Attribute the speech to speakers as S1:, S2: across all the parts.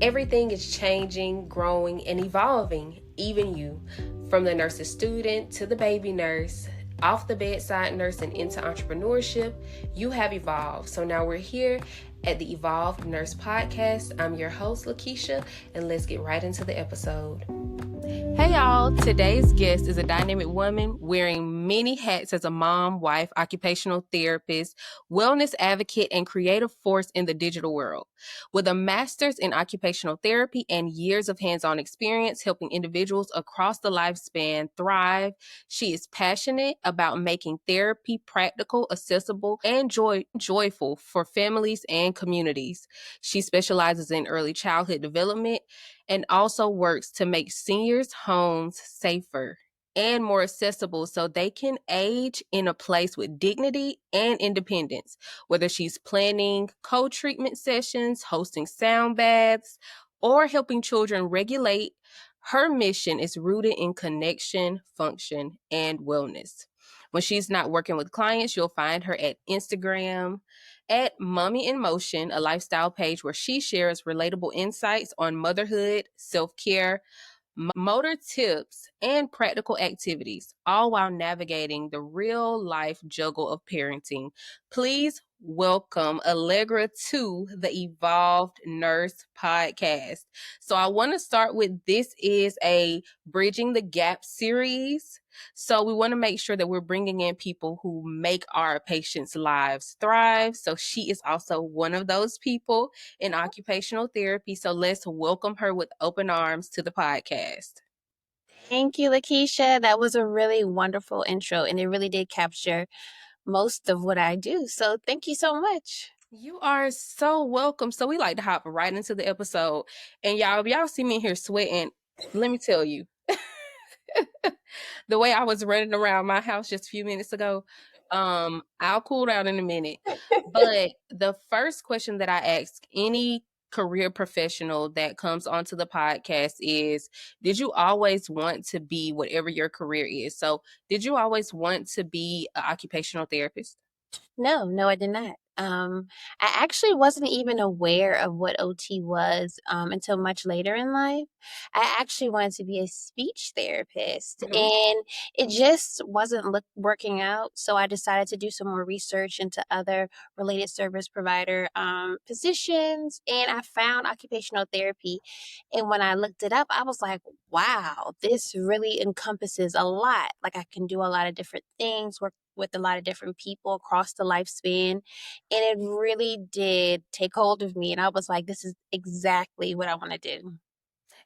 S1: Everything is changing, growing, and evolving, even you. From the nurse's student to the baby nurse, off the bedside nurse and into entrepreneurship, you have evolved. So now we're here at the Evolved Nurse Podcast. I'm your host, Lakeisha, and let's get right into the episode. Hey y'all, today's guest is a dynamic woman wearing many hats as a mom, wife, occupational therapist, wellness advocate, and creative force in the digital world. With a master's in occupational therapy and years of hands-on experience helping individuals across the lifespan thrive, she is passionate about making therapy practical, accessible, and joyful for families and communities. She specializes in early childhood development and also works to make seniors' homes safer and more accessible so they can age in a place with dignity and independence. Whether she's planning co-treatment sessions, hosting sound baths, or helping children regulate, her mission is rooted in connection, function, and wellness. When she's not working with clients, you'll find her at Instagram at Mommy in Motion, a lifestyle page where she shares relatable insights on motherhood, self-care, motor tips, and practical activities, all while navigating the real life juggle of parenting. Please welcome Allegra to the Evolved Nurse Podcast. So I want to start with, this is a Bridging the Gap series. So we want to make sure that we're bringing in people who make our patients' lives thrive. So she is also one of those people in occupational therapy. So let's welcome her with open arms to the podcast.
S2: Thank you, Lakeisha. That was a really wonderful intro, and it really did capture most of what I do. So thank you so much.
S1: You are so welcome. So we like to hop right into the episode. And y'all, if y'all see me here sweating, let me tell you, the way I was running around my house just a few minutes ago, I'll cool down in a minute. But the first question that I ask any career professional that comes onto the podcast is, did you always want to be whatever your career is? So did you always want to be an occupational therapist?
S2: No, I did not. I actually wasn't even aware of what OT was until much later in life. I actually wanted to be a speech therapist,
S1: Mm-hmm.
S2: and it just wasn't working out. So I decided to do some more research into other related service provider positions, and I found occupational therapy. And when I looked it up, I was like, wow, this really encompasses a lot. Like I can do a lot of different things, work with a lot of different people across the lifespan. And it really did take hold of me. And I was like, this is exactly what I want to do.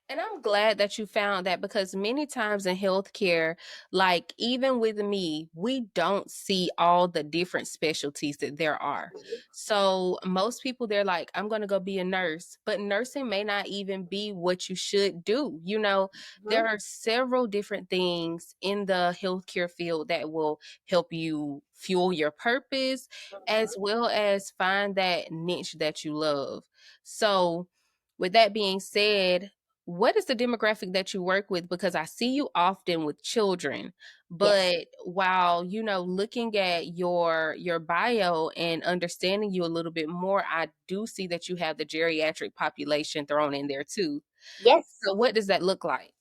S1: And I'm glad that you found that, because many times in healthcare, like even with me, we don't see all the different specialties that there are. So most people, they're like, I'm going to go be a nurse, but nursing may not even be what you should do. You know,
S2: Mhm.
S1: there are several different things in the healthcare field that will help you fuel your purpose, as well as find that niche that you love. So with that being said, what is the demographic that you work with? Because I see you often with children,
S2: Yes.
S1: but while, looking at your bio and understanding you a little bit more, I do see that you have the geriatric population thrown in there too.
S2: Yes.
S1: So what does that look like?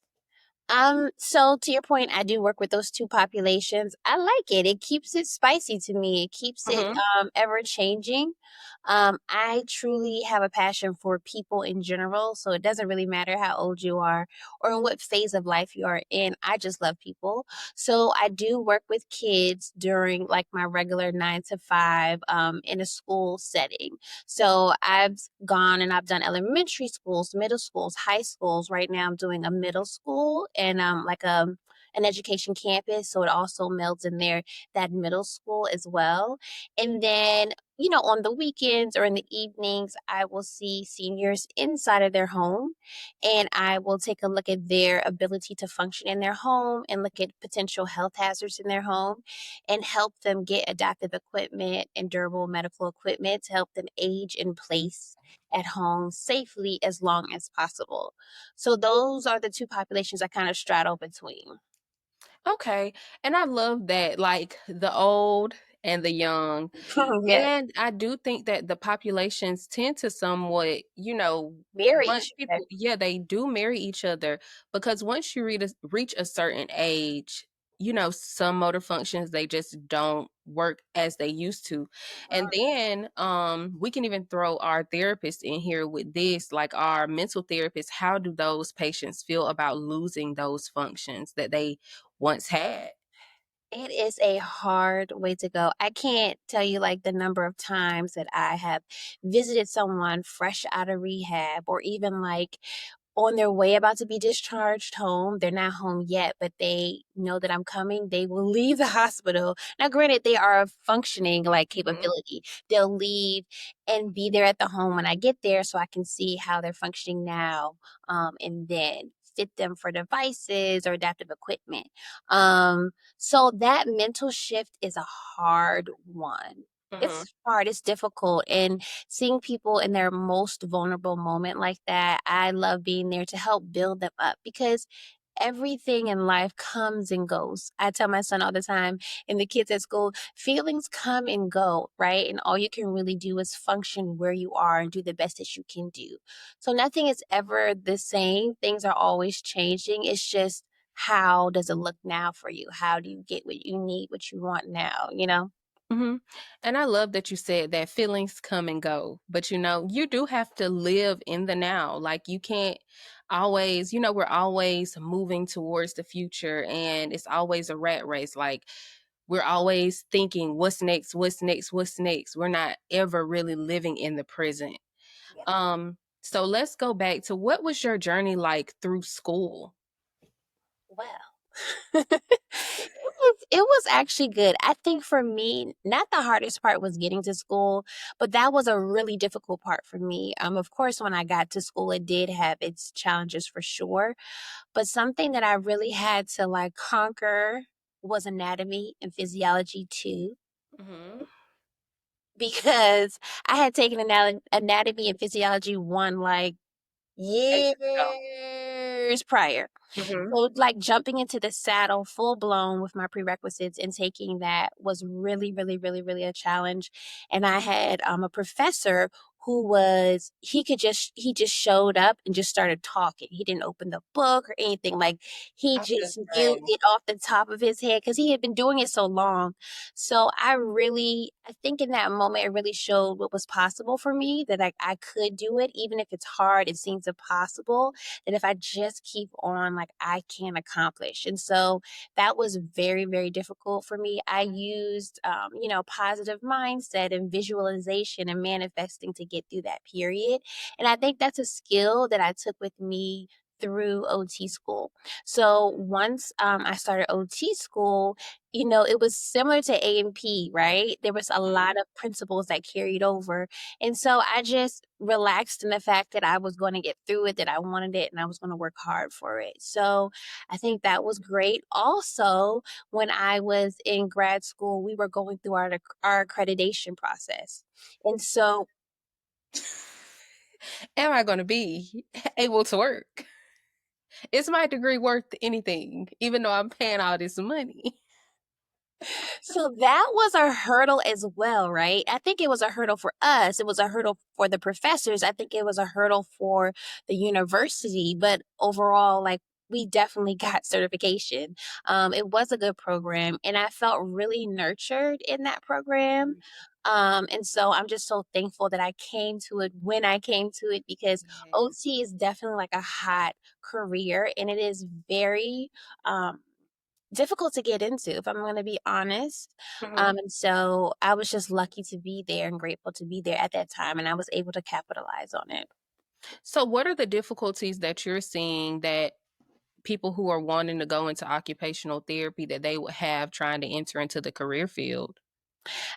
S2: So to your point, I do work with those two populations. I like it. It keeps it spicy to me. It keeps it
S1: Mm-hmm.
S2: ever changing. I truly have a passion for people in general, so it doesn't really matter how old you are or in what phase of life you are in. I just love people. So I do work with kids during like my regular 9 to 5 in a school setting. So I've gone and I've done elementary schools, middle schools, high schools. Right now I'm doing a middle school and like an education campus. So it also melds in there that middle school as well. And then, on the weekends or in the evenings, I will see seniors inside of their home and I will take a look at their ability to function in their home and look at potential health hazards in their home and help them get adaptive equipment and durable medical equipment to help them age in place at home safely as long as possible. So those are the two populations I kind of straddle between.
S1: Okay. And I love that, like the old and the young.
S2: Yes.
S1: And I do think that the populations tend to somewhat,
S2: Marry
S1: once
S2: each other.
S1: people, yeah, they do marry each other because once you reach a certain age, some motor functions they just don't work as they used to. And then we can even throw our therapist in here with this, like our mental therapist. How do those patients feel about losing those functions that they once had?
S2: It is a hard way to go. I can't tell you like the number of times that I have visited someone fresh out of rehab or even like on their way about to be discharged home. They're not home yet, but they know that I'm coming. They will leave the hospital. Now, granted, they are of functioning like
S1: Mhm.
S2: capability. They'll leave and be there at the home when I get there so I can see how they're functioning now, and then fit them for devices or adaptive equipment. So that mental shift is a hard one.
S1: Mhm.
S2: It's hard, it's difficult. And seeing people in their most vulnerable moment like that, I love being there to help build them up because everything in life comes and goes. I tell my son all the time and the kids at school, feelings come and go, right? And all you can really do is function where you are and do the best that you can do. So nothing is ever the same. Things are always changing. It's just how does it look now for you? How do you get what you need, what you want now, you know?
S1: Mhm. And I love that you said that feelings come and go, but you do have to live in the now. Like you can't always, we're always moving towards the future and it's always a rat race. Like we're always thinking, what's next? What's next? What's next? We're not ever really living in the present. So let's go back to what was your journey like through school?
S2: Well, it was actually good. I think for me, not the hardest part was getting to school, but that was a really difficult part for me. Of course, when I got to school, it did have its challenges for sure, but something that I really had to like conquer was anatomy and physiology too,
S1: Mhm.
S2: because I had taken anatomy and physiology one like
S1: Ages ago.
S2: years prior.
S1: Mhm.
S2: So, like jumping into the saddle full blown with my prerequisites and taking that was really, really, really, really a challenge. And I had a professor who was he just showed up and just started talking. He didn't open the book or anything. Like he
S1: I feel
S2: just
S1: the
S2: knew
S1: same.
S2: it off the top of his head because he had been doing it so long. So I think in that moment it really showed what was possible for me that I could do it, even if it's hard, it seems impossible that if I just keep on, like I can accomplish. And so that was very, very difficult for me. I used, positive mindset and visualization and manifesting to get through that period. And I think that's a skill that I took with me through OT school. So once I started OT school, it was similar to A&P, right? There was a
S1: Mhm.
S2: lot of principles that carried over, and so I just relaxed in the fact that I was going to get through it, that I wanted it, and I was going to work hard for it. So I think that was great. Also, when I was in grad school, we were going through our accreditation process. And so
S1: Am I going to be able to work? Is my degree worth anything, even though I'm paying all this money?
S2: So that was a hurdle as well, right? I think it was a hurdle for us. It was a hurdle for the professors. I think it was a hurdle for the university, but overall, like we definitely got certification. It was a good program, and I felt really nurtured in that program. And so I'm just so thankful that I came to it when I came to it because
S1: Yes.
S2: OT is definitely like a hot career, and it is very difficult to get into, if I'm gonna be honest.
S1: Mhm.
S2: And so I was just lucky to be there and grateful to be there at that time, and I was able to capitalize on it.
S1: So, what are the difficulties that you're seeing that people who are wanting to go into occupational therapy that they would have trying to enter into the career field?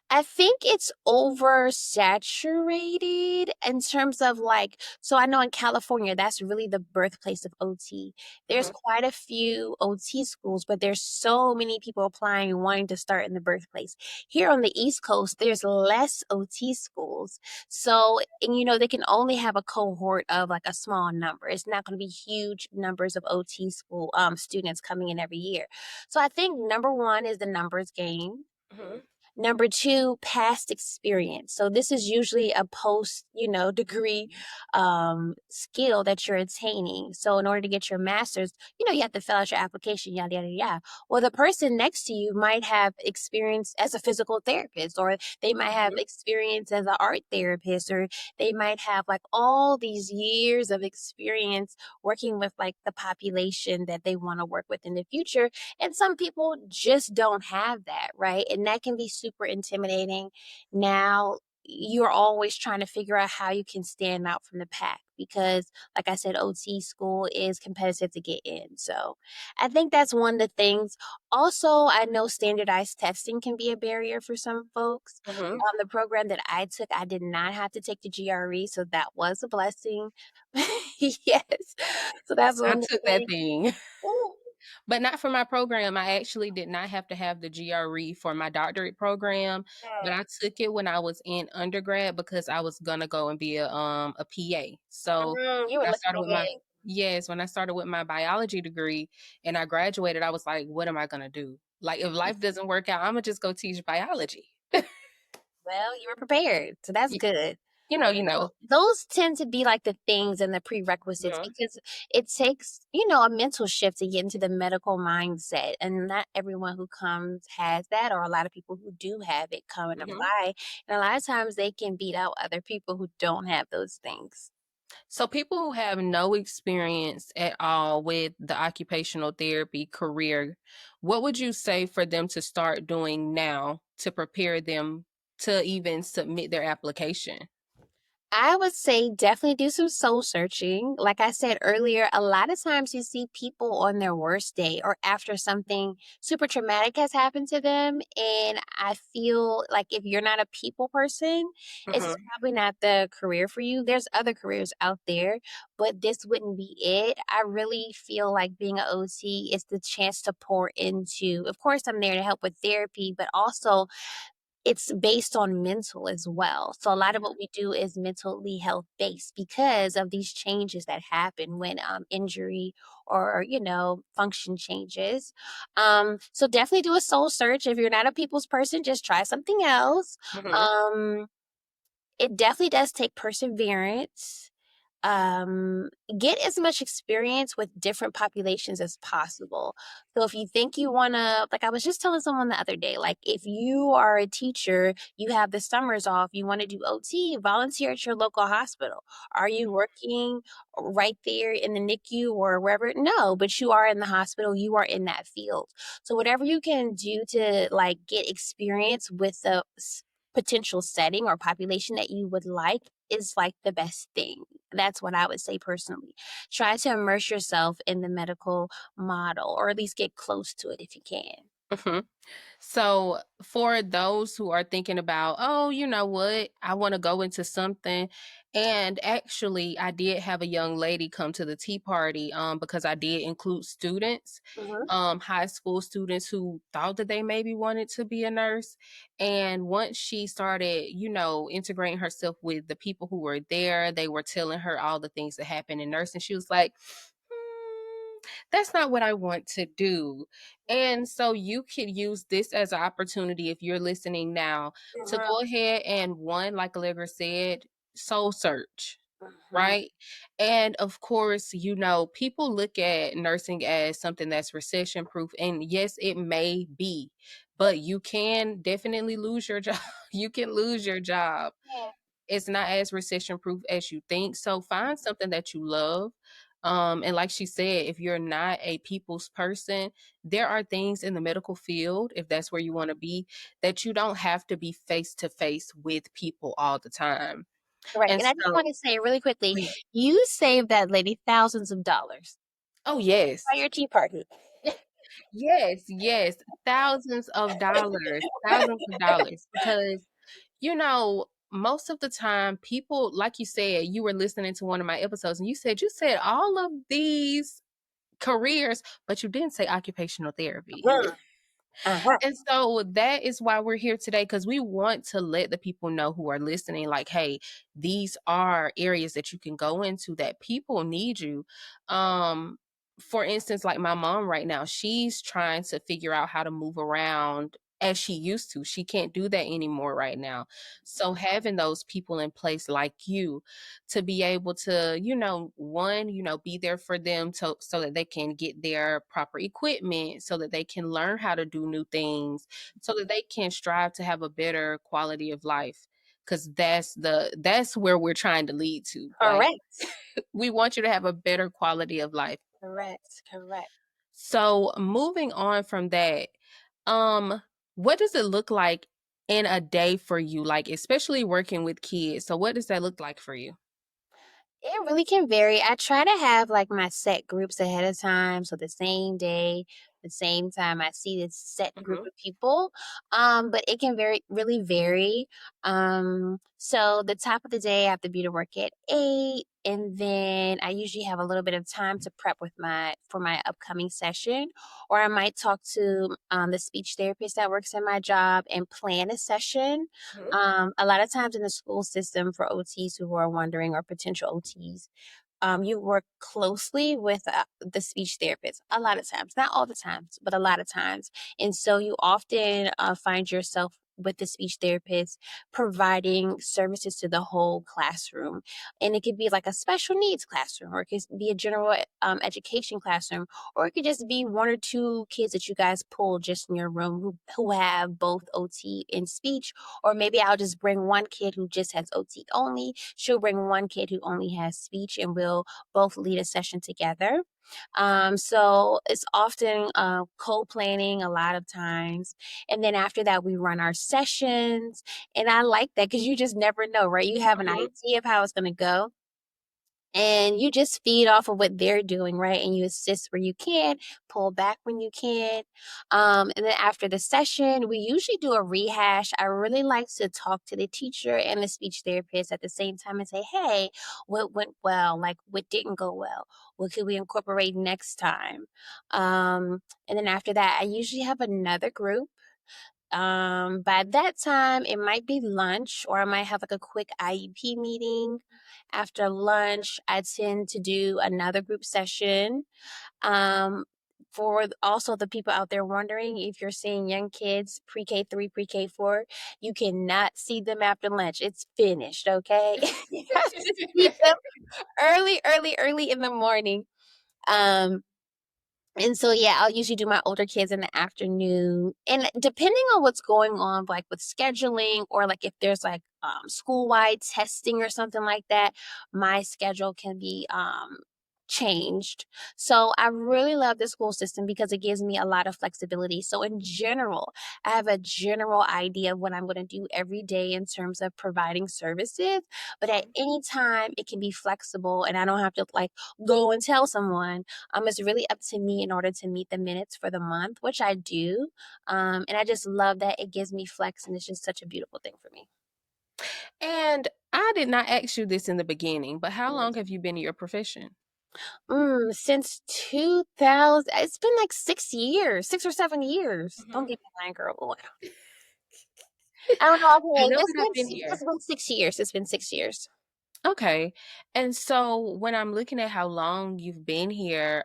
S2: I think it's oversaturated in terms of like, so I know in California, that's really the birthplace of OT. There's
S1: Mhm.
S2: quite a few OT schools, but there's so many people applying and wanting to start in the birthplace. Here on the East Coast, there's less OT schools. So, and they can only have a cohort of like a small number. It's not going to be huge numbers of OT school students coming in every year. So I think number one is the numbers game.
S1: Mhm.
S2: Number two, past experience. So this is usually a post, degree skill that you're attaining. So in order to get your master's, you have to fill out your application, yada, yada, yada. Well, the person next to you might have experience as a physical therapist, or they might have
S1: Mhm.
S2: experience as an art therapist, or they might have like all these years of experience working with like the population that they want to work with in the future. And some people just don't have that, right? And that can be super intimidating. Now, you're always trying to figure out how you can stand out from the pack because, like I said, OT school is competitive to get in. So I think that's one of the things. Also, I know standardized testing can be a barrier for some folks.
S1: Mhm.
S2: The program that I took, I did not have to take the GRE, so that was a blessing. Yes. So that's
S1: I
S2: one
S1: took that
S2: thing.
S1: thing.
S2: Ooh.
S1: But not for my program. I actually did not have to have the GRE for my doctorate program, but I took it when I was in undergrad because I was gonna go and be a PA. So
S2: You were
S1: when I
S2: looking
S1: started with my
S2: ahead.
S1: yes, when I started with my biology degree and I graduated, I was like, what am I gonna do? Like if life doesn't work out, I'm gonna just go teach biology.
S2: Well, you were prepared, so that's
S1: Y-
S2: good.
S1: you know.
S2: Those tend to be like the things and the prerequisites
S1: Mhm.
S2: because it takes, a mental shift to get into the medical mindset. And not everyone who comes has that, or a lot of people who do have it come and
S1: Mhm.
S2: apply. And a lot of times they can beat out other people who don't have those things.
S1: So people who have no experience at all with the occupational therapy career, what would you say for them to start doing now to prepare them to even submit their application?
S2: I would say definitely do some soul searching. Like I said earlier, a lot of times you see people on their worst day or after something super traumatic has happened to them. And I feel like if you're not a people person, this is
S1: Mhm.
S2: probably not the career for you. There's other careers out there, but this wouldn't be it. I really feel like being an OT is the chance to pour into, of course, I'm there to help with therapy, but also it's based on mental as well. So a lot of what we do is mentally health based because of these changes that happen when injury or function changes. So definitely do a soul search. If you're not a people's person, just try something else.
S1: Mhm.
S2: Um, it definitely does take perseverance. um get as much experience with different populations as possible. So if you think you want to, like I was just telling someone the other day, like if you are a teacher, you have the summers off, you want to do OT, volunteer at your local hospital. Are you working right there in the NICU or wherever? No, but you are in the hospital, you are in that field. So whatever you can do to like get experience with the potential setting or population that you would like is like the best thing. That's what I would say personally. Try to immerse yourself in the medical model or at least get close to it if you can.
S1: Mhm. So, for those who are thinking about, oh, you know what, I want to go into something, and actually, I did have a young lady come to the tea party, because I did include students,
S2: Mhm.
S1: high school students who thought that they maybe wanted to be a nurse, and once she started, integrating herself with the people who were there, they were telling her all the things that happen in nursing. She was like, that's not what I want to do. And so you could use this as an opportunity if you're listening now to
S2: Mhm.
S1: go ahead and one, like Allegra said, soul search.
S2: Mhm.
S1: Right. And of course, people look at nursing as something that's recession proof. And yes, it may be, but you can definitely lose your job. You can lose your job.
S2: Yeah.
S1: It's not as recession proof as you think. So find something that you love. And like she said, if you're not a people's person, there are things in the medical field, if that's where you want to be, that you don't have to be face to face with people all the time.
S2: Right.
S1: And
S2: And I just
S1: so,
S2: want to say really quickly,
S1: yeah.
S2: you saved that lady thousands of dollars
S1: Oh, yes.
S2: by your tea party.
S1: Yes, yes. Thousands of dollars. Because most of the time, people, like you said, you were listening to one of my episodes and you said all of these careers, but you didn't say occupational therapy.
S2: Mhm. Uh-huh.
S1: And so that is why we're here today because we want to let the people know who are listening, like, hey, these are areas that you can go into that people need you. Um, for instance, like my mom right now, she's trying to figure out how to move around as she used to. She can't do that anymore right now. So having those people in place like you to be able to, one, be there for them so that they can get their proper equipment, so that they can learn how to do new things, so that they can strive to have a better quality of life. Cause that's where we're trying to lead to. Like
S2: Correct.
S1: we want you to have a better quality of life.
S2: Correct. Correct.
S1: So moving on from that, um, what does it look like in a day for you? Like especially working with kids. So what does that look like for you?
S2: It really can vary. I try to have like my set groups ahead of time. So the same day, the same time I see this set group
S1: Mhm.
S2: of people. But it can really vary. So the top of the day I have to be to work at 8. And then I usually have a little bit of time to prep for my upcoming session. Or I might talk to the speech therapist that works in my job and plan a session.
S1: Mhm.
S2: A lot of times in the school system for OTs who are wondering or potential OTs, you work closely with the speech therapist a lot of times, not all the times, but a lot of times. And so you often find yourself with the speech therapist providing services to the whole classroom. And it could be like a special needs classroom, or it could be a general education classroom, or it could just be one or two kids that you guys pull just in your room who have both OT and speech. Or maybe I'll just bring one kid who just has OT only. She'll bring one kid who only has speech, and we'll both lead a session together. So it's often co-planning a lot of times. And then after that, we run our sessions. And I like that because you just never know, right? You have an
S1: Mhm.
S2: idea of how it's going to go, and you just feed off of what they're doing, right? And you assist where you can, pull back when you can. And then after the session, we usually do a rehash. I really like to talk to the teacher and the speech therapist at the same time and say, hey, what went well? Like, what didn't go well? What could we incorporate next time? And then after that, I usually have another group. By that time, it might be lunch, or I might have like a quick IEP meeting. After lunch, I tend to do another group session. For also the people out there wondering, if you're seeing young kids, pre-K 3, pre-K 4, you cannot see them after lunch. It's finished, okay? You have to see them early in the morning. Um, and so, yeah, I'll usually do my older kids in the afternoon. And depending on what's going on, like with scheduling, or like if there's like school-wide testing or something like that, my schedule can be changed. So I really love the school system because it gives me a lot of flexibility. So in general, I have a general idea of what I'm going to do every day in terms of providing services, but at any time it can be flexible, and I don't have to like go and tell someone. It's really up to me in order to meet the minutes for the month, which I do. And I just love that it gives me flex, and it's just such a beautiful thing for me.
S1: And I did not ask you this in the beginning, but how long have you been in your profession?
S2: Since 2000, it's been like 6 years, 6 or 7 years. Don't
S1: Mhm.
S2: get me lying, girl. Oh, wow. I don't know.
S1: I
S2: Okay,
S1: know that I've been here.
S2: it's been 6 years. It's been 6 years.
S1: Okay. And so when I'm looking at how long you've been here,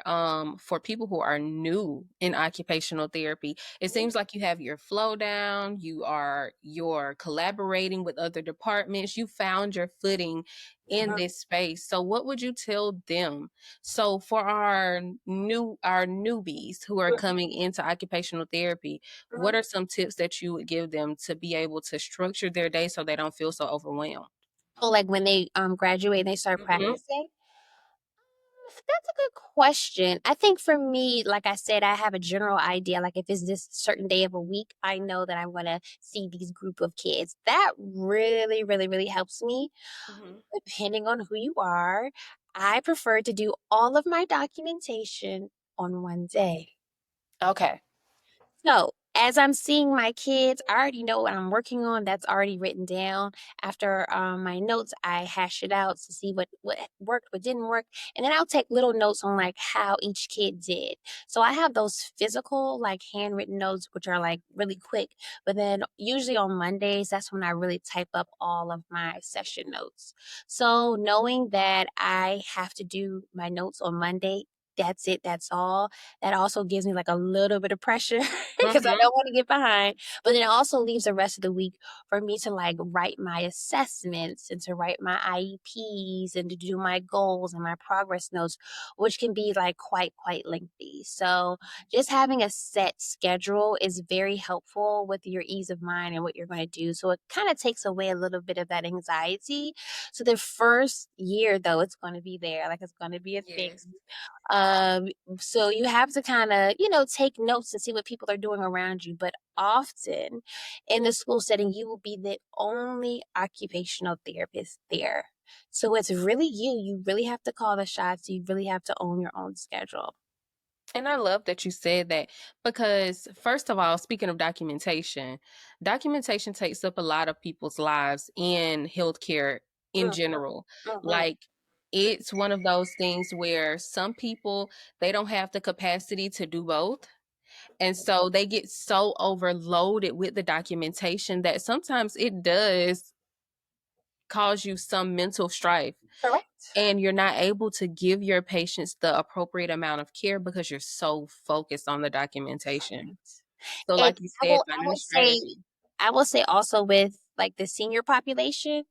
S1: for people who are new in occupational therapy, it seems like you have your flow down, you're collaborating with other departments, you found your footing in
S2: Mhm,
S1: this space. So what would you tell them? So for our newbies who are coming into occupational therapy, what
S2: mhm.
S1: are some tips that you would give them to be able to structure their day so they don't feel so overwhelmed?
S2: So, like when they graduate and they start
S1: Mhm.
S2: practicing. That's a good question. I think for me, like I said, I have a general idea. Like if it's this certain day of a week, I know that I'm going to see these group of kids. That really, really, really helps me.
S1: Mhm.
S2: Depending on who you are, I prefer to do all of my documentation on one day.
S1: Okay.
S2: So, as I'm seeing my kids, I already know what I'm working on. That's already written down. After my notes, I hash it out to see what worked, what didn't work, and then I'll take little notes on like how each kid did. So I have those physical, like handwritten notes, which are like really quick. But then usually on Mondays, that's when I really type up all of my session notes. So knowing that I have to do my notes on Monday that's it, that's all. That also gives me like a little bit of pressure because I
S1: Mm-hmm.
S2: don't want to get behind. But then it also leaves the rest of the week for me to like write my assessments and to write my IEPs and to do my goals and my progress notes, which can be like quite lengthy. So just having a set schedule is very helpful with your ease of mind and what you're going to do. So it kind of takes away a little bit of that anxiety. So the first year though, it's going to be there, like it's going to be a thing.
S1: Yes.
S2: Um, so you have to kind of, take notes and see what people are doing around you. But often in the school setting, you will be the only occupational therapist there. So it's really you. You really have to call the shots. You really have to own your own schedule.
S1: And I love that you said that because, first of all, speaking of documentation, documentation takes up a lot of people's lives in healthcare in
S2: Mhm,
S1: general.
S2: mhm.
S1: Like, it's one of those things where some people they don't have the capacity to do both. And so they get so overloaded with the documentation that sometimes it does cause you some mental strife
S2: Correct.
S1: and you're not able to give your patients the appropriate amount of care because you're so focused on the documentation. So
S2: And
S1: like you
S2: I
S1: said,
S2: will I
S1: finding a
S2: will say
S1: strategy.
S2: I will say also with like the senior population,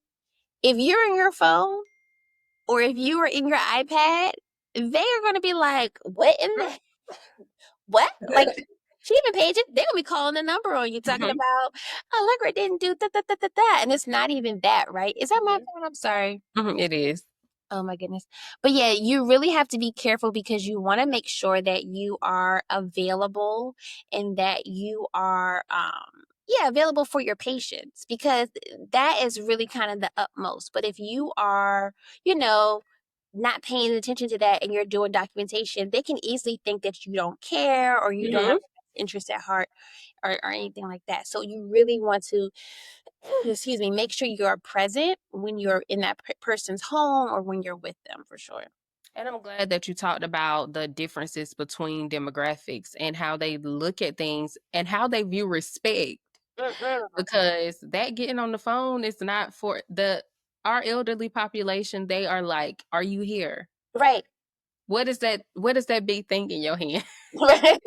S2: if you're in your phone or if you are in your iPad, they are going to be like, "What in the what?" Like she even paid it. They're gonna be calling the number on you, talking
S1: Mhm,
S2: about Allegra didn't do that, and it's not even that, right? Is that my
S1: mhm,
S2: phone? I'm sorry.
S1: mhm, it is.
S2: Oh my goodness. But yeah, you really have to be careful because you want to make sure that you are available and that you are yeah, available for your patients because that is really kind of the utmost. But if you are, you know, not paying attention to that and you're doing documentation, they can easily think that you don't care or you don't have
S1: Mhm.
S2: interest at heart or anything like that. So you really want to excuse me, make sure you are present when you're in that person's home or when you're with them for sure.
S1: And I'm glad that you talked about the differences between demographics and how they look at things and how they view respect.
S2: Mm-mm.
S1: Because that getting on the phone is not for the our elderly population. They are like, "Are you here?
S2: Right.
S1: What is that big thing in your hand?"
S2: Right.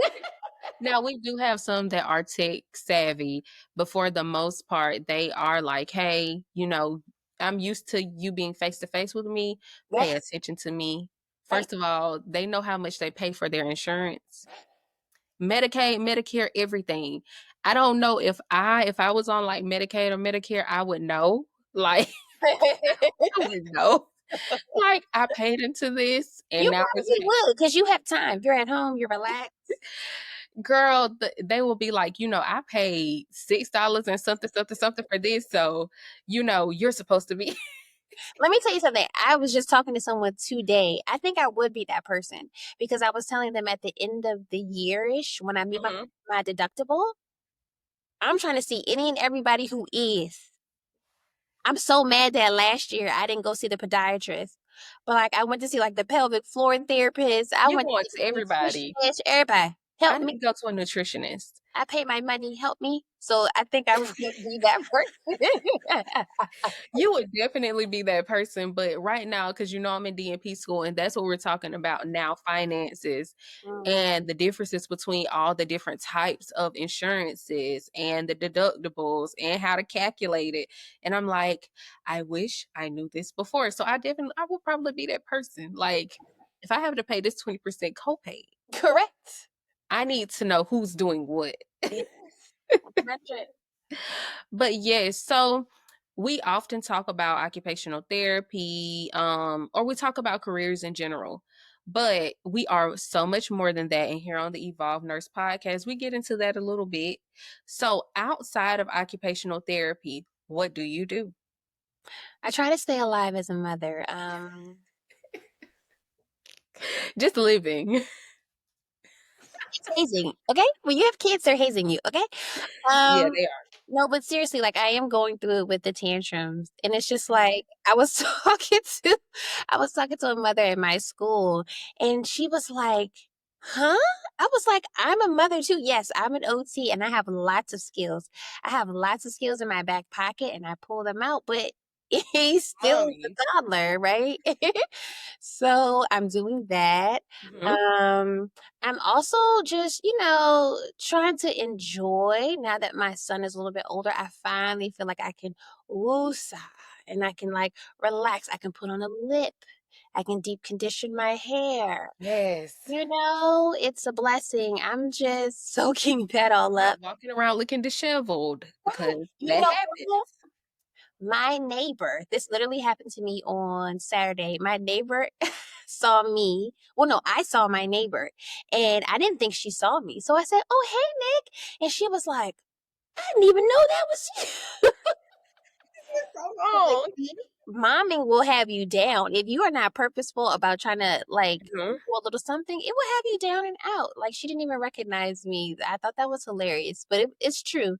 S1: Now we do have some that are tech savvy, but for the most part, they are like, "Hey, I'm used to you being face to face with me. Pay
S2: Yes.
S1: attention to me."
S2: Right.
S1: First of all, they know how much they pay for their insurance, Medicaid, Medicare, everything. I don't know if I was on like Medicaid or Medicare, I would know. Like I would know. Like I paid into this, and
S2: You
S1: now it's
S2: probably would because you have time. You're at home, you're relaxed.
S1: girl, they will be like, I paid $6 and something, something, something for this. So, you're supposed to be.
S2: Let me tell you something. I was just talking to someone today. I think I would be that person because I was telling them at the end of the yearish when I meet
S1: Mhm.
S2: my deductible, I'm trying to see any and everybody who is. I'm so mad that last year I didn't go see the podiatrist. But like I went to see like the pelvic floor therapist. I
S1: You're
S2: went to
S1: going
S2: see
S1: to
S2: the
S1: everybody.
S2: nutritionist. Everybody,
S1: I
S2: help
S1: need
S2: me.
S1: to go to a nutritionist.
S2: I paid my money. Help me. So I think I would be that person.
S1: You would definitely be that person, but right now, because I'm in DNP school, and that's what we're talking about now, finances
S2: Mm.
S1: and the differences between all the different types of insurances and the deductibles and how to calculate it. And I'm like, I wish I knew this before. So I will probably be that person. Like, if I have to pay this 20% copay,
S2: Correct.
S1: I need to know who's doing what.
S2: Yes. 100.
S1: But yes, so we often talk about occupational therapy, or we talk about careers in general. But we are so much more than that. And here on the Evolve Nurse podcast, we get into that a little bit. So, outside of occupational therapy, what do you do?
S2: I try to stay alive as a mother.
S1: Just living.
S2: It's hazing, okay? When you have kids, they're hazing you, okay?
S1: Yeah,
S2: Um,
S1: they are.
S2: no, but seriously, like I am going through it with the tantrums, and it's just like I was talking to a mother in my school, and she was like, "Huh?" I was like, "I'm a mother too. Yes, I'm an OT, and I have lots of skills. I have lots of skills in my back pocket, and I pull them out, but." He's still a
S1: Mommy.
S2: toddler, right? So I'm doing that.
S1: Mhm.
S2: Um, I'm also just, trying to enjoy now that my son is a little bit older. I finally feel like I can woosah and I can like relax. I can put on a lip. I can deep condition my hair.
S1: Yes.
S2: It's a blessing. I'm just soaking that all up.
S1: Not walking around looking disheveled
S2: Oh,
S1: because
S2: you
S1: that
S2: know what?
S1: happens.
S2: My neighbor, this literally happened to me on Saturday. My neighbor saw me. Well, no, I saw my neighbor and I didn't think she saw me. So I said, "Oh, hey, Nick." And she was like, "I didn't even know that was you."
S1: So
S2: Like,
S1: wrong.
S2: see, momming will have you down. If you are not purposeful about trying to like
S1: Mhm.
S2: do a little something, it will have you down and out. Like she didn't even recognize me. I thought that was hilarious, but it's true.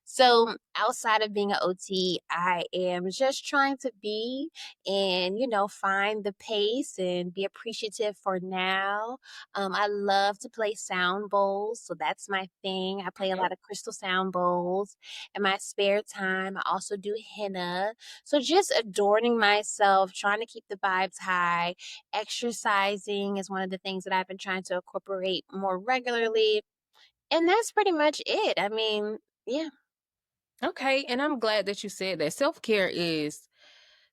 S2: So outside of being an OT, I am just trying to be and find the pace and be appreciative for now. I love to play sound bowls, so that's my thing. I play a
S1: Mhm.
S2: lot of crystal sound bowls in my spare time. I also do henna, so just adorning myself, trying to keep the vibes high. Exercising is one of the things that I've been trying to incorporate more regularly. And that's pretty much it. I mean, yeah.
S1: Okay, and I'm glad that you said that. Self-care is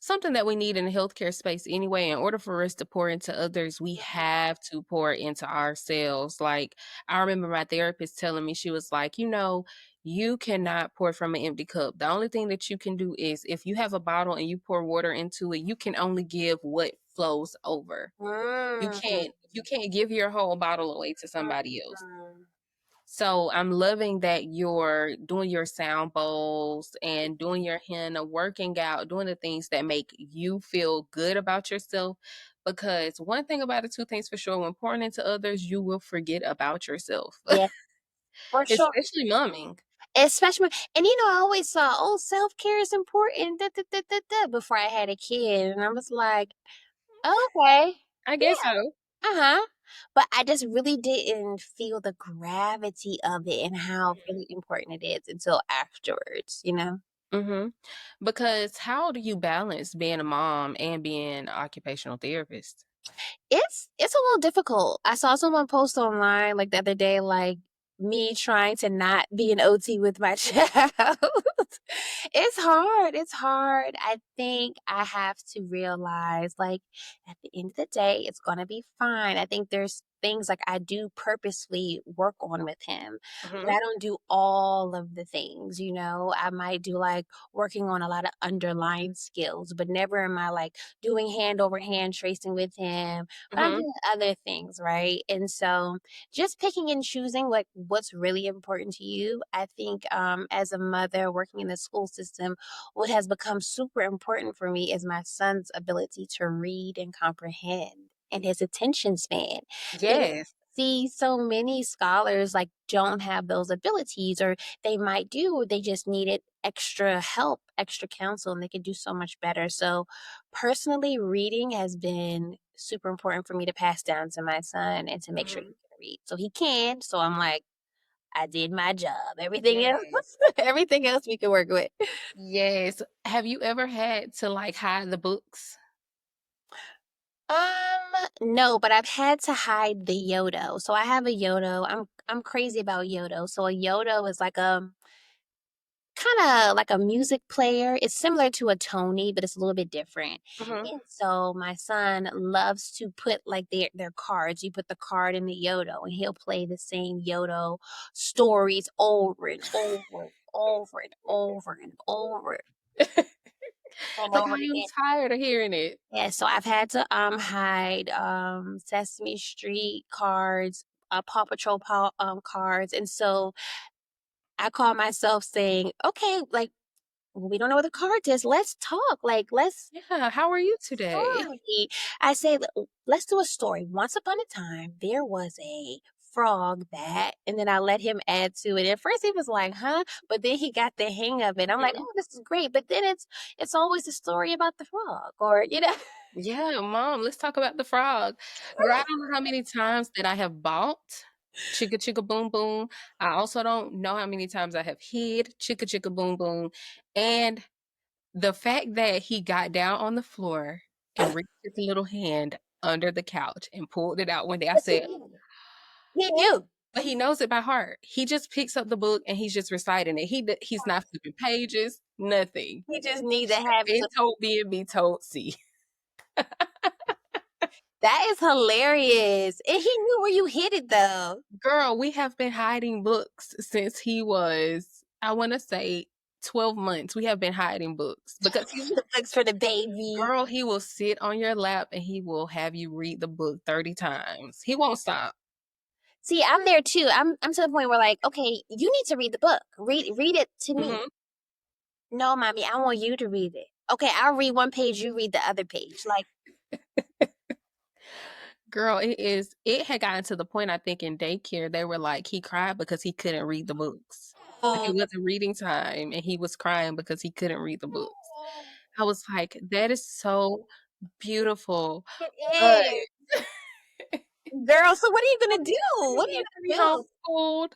S1: something that we need in the healthcare space anyway. In order for us to pour into others, we have to pour into ourselves. Like, I remember my therapist telling me, she was like, you cannot pour from an empty cup. The only thing that you can do is if you have a bottle and you pour water into it, you can only give what flows over.
S2: Mm,
S1: You can't give your whole bottle away to somebody else.
S2: mm.
S1: So I'm loving that you're doing your sound bowls and doing your henna, working out, doing the things that make you feel good about yourself. Because one thing about it, two things for sure, when pouring into others, you will forget about yourself,
S2: Yeah, for sure.
S1: especially momming.
S2: Especially, and I always saw, oh, self care is important before I had a kid. And I was like, okay.
S1: I guess so.
S2: Uh-huh. But I just really didn't feel the gravity of it and how
S1: Mhm.
S2: really important it is until afterwards, you know?
S1: Mhm. Because how do you balance being a mom and being an occupational therapist?
S2: It's a little difficult. I saw someone post online like the other day, like me trying to not be an OT with my child. It's hard. It's hard. I think I have to realize, like, at the end of the day, it's gonna be fine. I think there's things like I do purposely work on with him, but
S1: Mhm.
S2: I don't do all of the things, you know. I might do like working on a lot of underlying skills, but never am I like doing hand over hand tracing with him, but I'm
S1: Mhm.
S2: doing other things, right? And so just picking and choosing like what's really important to you. I think as a mother working in the school system, what has become super important for me is my son's ability to read and comprehend and his attention span. Because
S1: Yes.
S2: see so many scholars like don't have those abilities, or they might do, or they just needed extra help, extra counsel, and they could do so much better. So personally, reading has been super important for me to pass down to my son and to make sure he
S1: Mhm.
S2: can read. So he can. So I'm like, I did my job. Everything else,
S1: Yes.
S2: everything else we can work with.
S1: Yes. Have you ever had to like hide the books?
S2: No, but I've had to hide the Yodo. So I have a Yodo. I'm crazy about Yodo. So a Yodo is like a kinda like a music player. It's similar to a Tony, but it's a little bit different.
S1: Mhm.
S2: And so my son loves to put like their cards. You put the card in the Yodo and he'll play the same Yodo stories over and over and over and over and over and
S1: Like,
S2: over
S1: I am
S2: again.
S1: tired of hearing it.
S2: Yeah, so I've had to hide Sesame Street cards, Paw Patrol cards. And so I call myself saying, okay, like we don't know what the card is. Let's talk. Like, let's
S1: Yeah, how are you today?
S2: story. I say, let's do a story. Once upon a time, there was a frog that, and then I let him add to it. At first, he was like, "Huh," but then he got the hang of it. I'm like,
S1: Mhm.
S2: "Oh, this is great." But then it's always a story about the frog, or
S1: Yeah, mom, let's talk about the frog. Girl, I don't know how many times that I have bought Chicka Chicka Boom Boom. I also don't know how many times I have hid Chicka Chicka Boom Boom. And The fact that he got down on the floor and reached his little hand under the couch and pulled it out one day, I
S2: But
S1: said,
S2: he knew.
S1: but he knows it by heart. He just picks up the book and he's just reciting it. He's not flipping pages, nothing.
S2: He just needs to have
S1: Been
S2: some.
S1: told B and be told C.
S2: That is hilarious. And he knew where you hid it though.
S1: Girl, we have been hiding books since he was, I want to say, 12 months. We have been hiding books because
S2: Looks for the baby.
S1: girl, he will sit on your lap and he will have you read the book 30 times. He won't stop.
S2: See, I'm there too. I'm to the point where like, okay, you need to read the book. Read it to me.
S1: Mhm.
S2: No, mommy, I want you to read it. Okay, I'll read one page, you read the other page. Like,
S1: Girl, it had gotten to the point, I think, in daycare, they were like, he cried because he couldn't read the books. Like it wasn't reading time and he was crying because he couldn't read the books. I was like, that is so beautiful. But
S2: it is. Girl, so what are you gonna do? What are
S1: he
S2: you
S1: needs to be
S2: gonna do?
S1: homeschooled.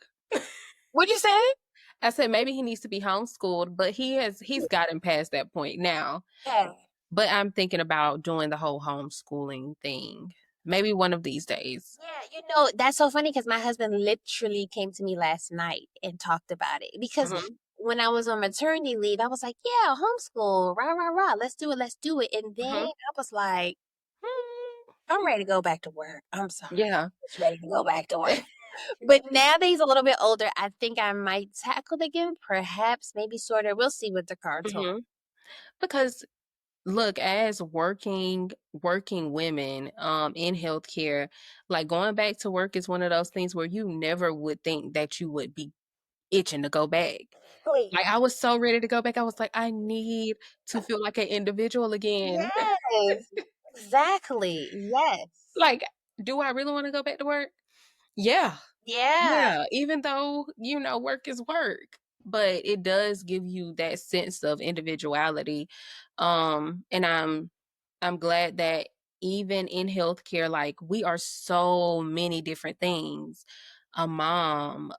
S2: What'd you say?
S1: I said maybe he needs to be homeschooled, but he's gotten past that point now.
S2: Yeah.
S1: But I'm thinking about doing the whole homeschooling thing. Maybe one of these days.
S2: Yeah, that's so funny because my husband literally came to me last night and talked about it. Because
S1: Mhm.
S2: when I was on maternity leave, I was like, yeah, homeschool, rah, rah, rah, let's do it, let's do it. And then
S1: Mhm.
S2: I was like, I'm ready to go back to work. I'm sorry.
S1: Yeah.
S2: Just ready to go back to work. But now that he's a little bit older, I think I might tackle it again. Perhaps, maybe sort of. We'll see what the cards hold.
S1: Mhm. Because look, as working women in healthcare, like going back to work is one of those things where you never would think that you would be itching to go back.
S2: Please.
S1: Like I was so ready to go back. I was like, I need to feel like an individual again.
S2: Yes, exactly. Yes.
S1: Like, do I really want to go back to work? Yeah.
S2: Yeah.
S1: Yeah, even though, work is work, but it does give you that sense of individuality. And I'm glad that even in healthcare, like we are so many different things. A mom,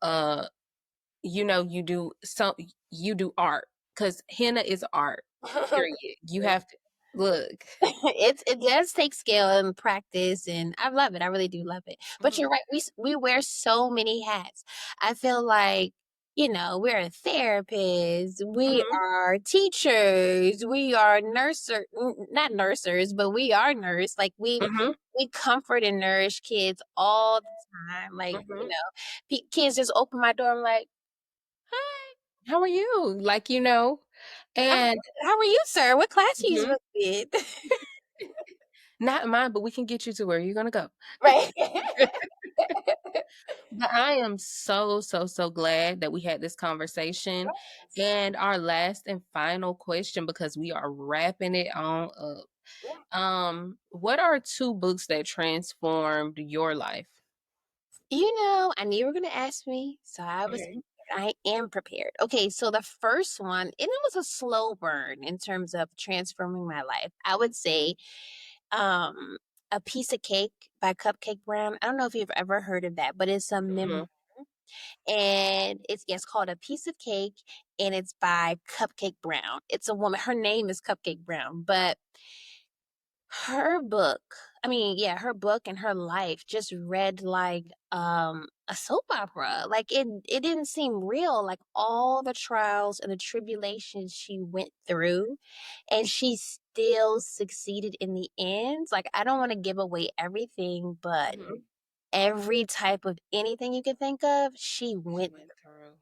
S1: you do art because henna is art. Period. You have to look.
S2: It does take skill and practice, and I love it. I really do love it. But
S1: Mhm,
S2: you're right. We wear so many hats. I feel like we're a therapist, we
S1: mhm,
S2: are teachers, we are not nursers, but we are nurse. Like
S1: mhm,
S2: we comfort and nourish kids all the time. Like
S1: mhm.
S2: kids just open my door. I'm like, hi,
S1: How are you? Like,
S2: I'm
S1: and
S2: good. How are you, sir? What class are you
S1: mhm.
S2: supposed to be in?
S1: Not mine, but we can get you to where you're gonna go.
S2: Right.
S1: But I am so, so, so glad that we had this conversation. And our last and final question, because we are wrapping it on up. What are two books that transformed your life?
S2: I knew you were going to ask me, so
S1: Okay.
S2: I am prepared. Okay, so the first one, and it was a slow burn in terms of transforming my life. I would say, um, A Piece of Cake by Cupcake Brown. I don't know if you've ever heard of that, but it's a memoir,
S1: Mhm,
S2: and it's called A Piece of Cake, and it's by Cupcake Brown. It's a woman. Her name is Cupcake Brown, but her book, her book and her life just read like a soap opera. Like it didn't seem real, like all the trials and the tribulations she went through, and she still succeeded in the end. Like, I don't want to give away everything, but
S1: mhm.
S2: every type of anything you can think of, she
S1: She
S2: went,
S1: went through.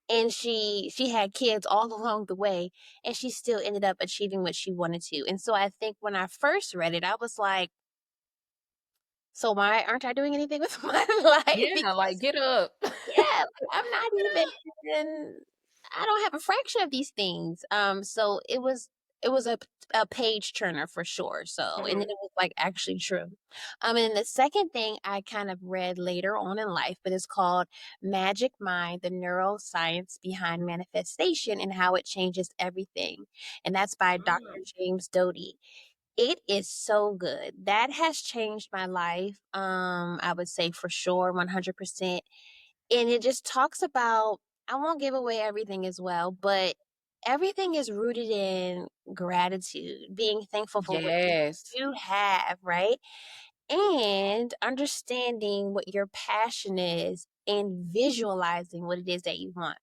S2: and she had kids all along the way, and she still ended up achieving what she wanted to. And so I think when I first read it, I was like, so why aren't I doing anything with my life?
S1: Yeah, like
S2: Because
S1: get up.
S2: yeah, like, I'm not even, I don't have a fraction of these things. So it was a page turner for sure. So, and then
S1: Mhm.
S2: it was like actually true. And the second thing I kind of read later on in life, but it's called Magic Mind: The Neuroscience Behind Manifestation and How It Changes Everything. And that's by Dr.
S1: Mm,
S2: James Doty. It is so good. That has changed my life. I would say for sure, 100%. And it just talks about, I won't give away everything as well, but everything is rooted in gratitude, being thankful for what you
S1: Yes.
S2: do have, right? And understanding what your passion is and visualizing what it is that you want.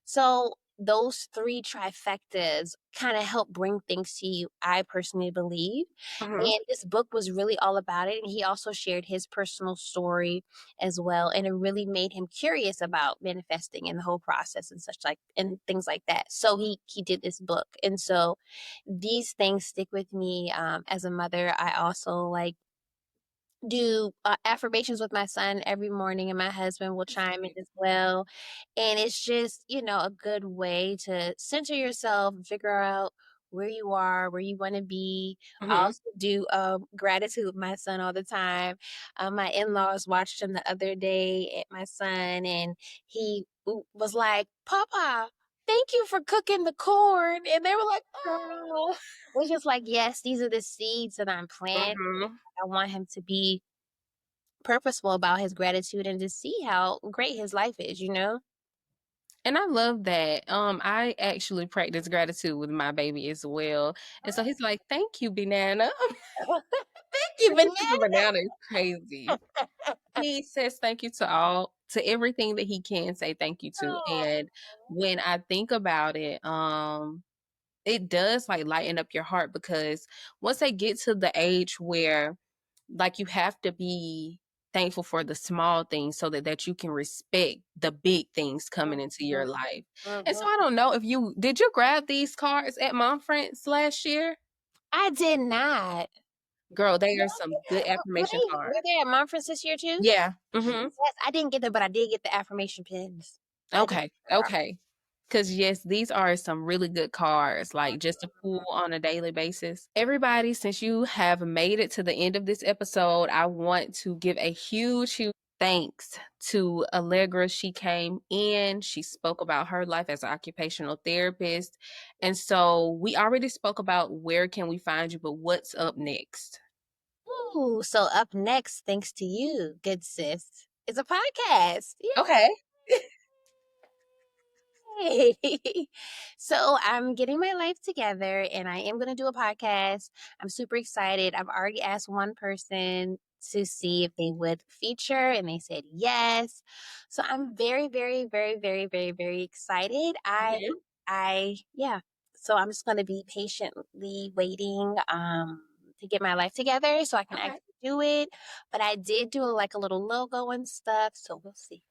S2: So those three trifectas kind of help bring things to you, I personally believe.
S1: Mhm.
S2: And this book was really all about it. And he also shared his personal story as well. And it really made him curious about manifesting and the whole process and such like and things like that. So he did this book. And so these things stick with me as a mother. I also like do affirmations with my son every morning, and my husband will
S1: That's
S2: chime in as
S1: beautiful.
S2: well. And it's just, a good way to center yourself and figure out where you are, where you want to be. I
S1: Mhm.
S2: also do gratitude with my son all the time. My in laws watched him the other day at my son, and he was like, Papa, thank you for cooking the corn. And they were like, oh, we're just like, yes, these are the seeds that I'm planting.
S1: Mhm.
S2: I want him to be purposeful about his gratitude and to see how great his life is, you know?
S1: And I love that. I actually practice gratitude with my baby as well. And so he's like, "Thank you, banana."
S2: Thank you,
S1: He thinks a
S2: banana.
S1: banana is crazy. He says thank you to everything that he can say thank you to.
S2: Oh.
S1: And when I think about it, it does like lighten up your heart because once they get to the age where like you have to be thankful for the small things so that you can respect the big things coming into your
S2: Mhm,
S1: life. And so
S2: mhm.
S1: I don't know if you did you grab these cards at Mom Friends last year?
S2: I did not.
S1: Girl, they
S2: No,
S1: are some good affirmation cards.
S2: were they at Monfort this year too?
S1: Yeah. Mhm.
S2: Yes, I didn't get them, but I did get the affirmation pins. I did.
S1: Okay. Okay. Cause yes, these are some really good cards, like just to pull on a daily basis. Everybody, since you have made it to the end of this episode, I want to give a huge, huge thanks to Allegra. She came in, she spoke about her life as an occupational therapist. And so we already spoke about where can we find you, but what's up next?
S2: Ooh, so up next, thanks to you, good sis, is a podcast.
S1: Okay.
S2: Yay! So I'm getting my life together and I am going to do a podcast. I'm super excited. I've already asked one person to see if they would feature and they said yes. So I'm very, very, very, very, very, very excited.
S1: Mhm.
S2: Yeah. So I'm just going to be patiently waiting to get my life together so I can
S1: Okay.
S2: actually do it. But I did do like a little logo and stuff. So we'll see.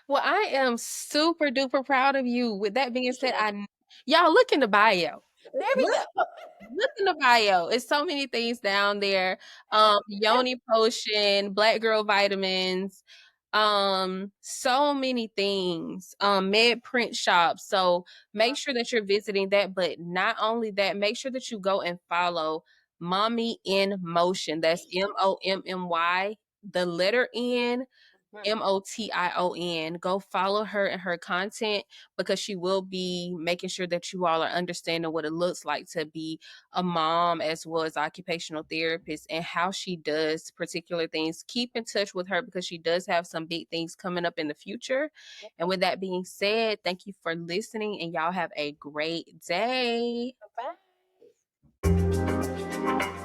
S1: Well, I am super duper proud of you. With that being said,
S2: Yeah.
S1: y'all look in the bio.
S2: There we
S1: Look,
S2: go.
S1: look in the bio. It's so many things down there. Yoni potion, black girl vitamins, so many things. Med print shop. So make sure that you're visiting that. But not only that, make sure that you go and follow Mommy in Motion. That's MOMMY, the letter N Motion. Go follow her and her content because she will be making sure that you all are understanding what it looks like to be a mom as well as occupational therapist and how she does particular things. Keep in touch with her because she does have some big things coming up in the future. And with that being said, thank you for listening and y'all have a great day.
S2: Bye.